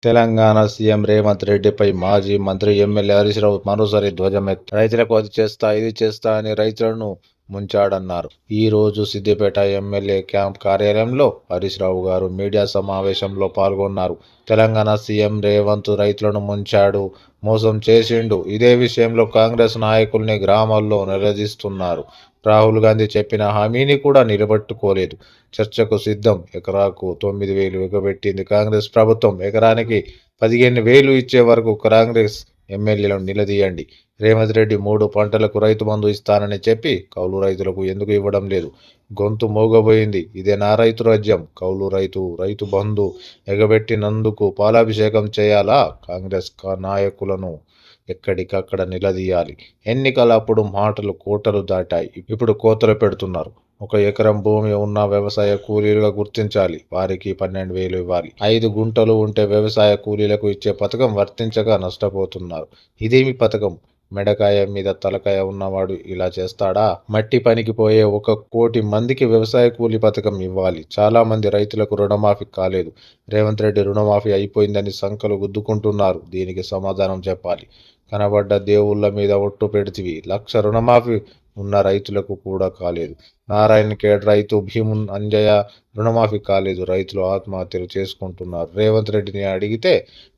Telangana CM Revanth రెడ్డిపై మాజీ మంత్రి ఎమ్మెల్యే హరీష్ రావు మరోసారి ధ్వజమెత్తి రైతులకు అది చేస్తా ఇది చేస్తా అని రైతులను ముంచాడన్నారు. ఈ రోజు సిద్దిపేట ఎమ్మెల్యే క్యాంప్ కార్యాలయంలో హరీష్ రావు గారు మీడియా సమావేశంలో పాల్గొన్నారు. తెలంగాణ సీఎం రేవంత్ రైతులను ముంచాడు, మోసం చేసిండు. ఇదే విషయంలో కాంగ్రెస్ నాయకుల్ని గ్రామాల్లో నిలదీస్తున్నారు. రాహుల్ గాంధీ చెప్పిన హామీని కూడా నిలబెట్టుకోలేదు. చర్చకు సిద్ధం. ఎకరాకు 9,000 ఎగబెట్టింది కాంగ్రెస్ ప్రభుత్వం. ఎకరానికి 15,000 ఇచ్చే వరకు కాంగ్రెస్ ఎమ్మెల్యేలను నిలదీయండి. రేవంత్ రెడ్డి 3 పంటలకు రైతు బంధు ఇస్తానని చెప్పి కౌలు రైతులకు ఎందుకు ఇవ్వడం లేదు? గొంతు మోగబోయింది. ఇదేనా రైతు రాజ్యం? కౌలు రైతు బంధు ఎగబెట్టినందుకు పాలాభిషేకం చేయాలా? కాంగ్రెస్ నాయకులను ఎక్కడికక్కడ నిలదీయాలి. ఎన్నికలప్పుడు మాటలు కోటలు దాటాయి, ఇప్పుడు కోతలు పెడుతున్నారు. 1 ఎకరం భూమి ఉన్న వ్యవసాయ కూలీలుగా గుర్తించాలి. వారికి 12,000 ఇవ్వాలి. 5 గుంటలు ఉంటే వ్యవసాయ కూలీలకు ఇచ్చే పథకం వర్తించక నష్టపోతున్నారు. ఇదేమి పథకం? మెడకాయ మీద తలకాయ ఉన్నవాడు ఇలా చేస్తాడా? మట్టి పనికి పోయే 1 కోటి మందికి వ్యవసాయ కూలీ పథకం ఇవ్వాలి. చాలా మంది రైతులకు రుణమాఫీ కాలేదు. రేవంత్ రెడ్డి రుణమాఫీ అయిపోయిందని సంకలు గుద్దుకుంటున్నారు. దీనికి సమాధానం చెప్పాలి. కనబడ్డ దేవుళ్ళ మీద ఒట్టు పెడితివి. 1,00,000 రుణమాఫీ ఉన్న రైతులకు కూడా కాలేదు. నారాయణ ఖేడ్ రైతు భీమున్ అంజయ్య రుణమాఫీ కాలేదు. రైతులు ఆత్మహత్యలు చేసుకుంటున్నారు. రేవంత్ రెడ్డిని అడిగితే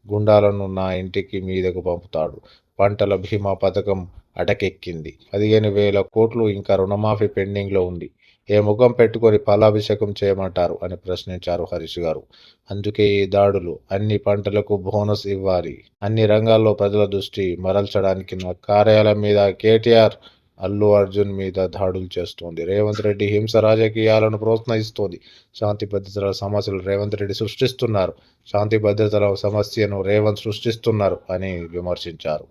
గుండాలను నా ఇంటికి మీదకు పంపుతాడు. పంటల బీమా పథకం అటకెక్కింది. 15,000 కోట్లు ఇంకా రుణమాఫీ పెండింగ్లో ఉంది. ఏ ముఖం పెట్టుకొని పాలాభిషేకం చేయమంటారు అని ప్రశ్నించారు హరీష్ గారు. అందుకే ఈ దాడులు. అన్ని పంటలకు బోనస్ ఇవ్వాలి. అన్ని రంగాల్లో ప్రజల దృష్టి మరల్చడానికి నా కార్యాలయం మీద కేటీఆర్, అల్లు అర్జున్ మీద దాడులు చేస్తోంది. రేవంత్ రెడ్డి హింస రాజకీయాలను ప్రోత్సహిస్తోంది. శాంతి భద్రతల సమస్యలు రేవంత్ రెడ్డి సృష్టిస్తున్నారు. శాంతి భద్రతల సమస్యను రేవంత్ సృష్టిస్తున్నారు అని విమర్శించారు.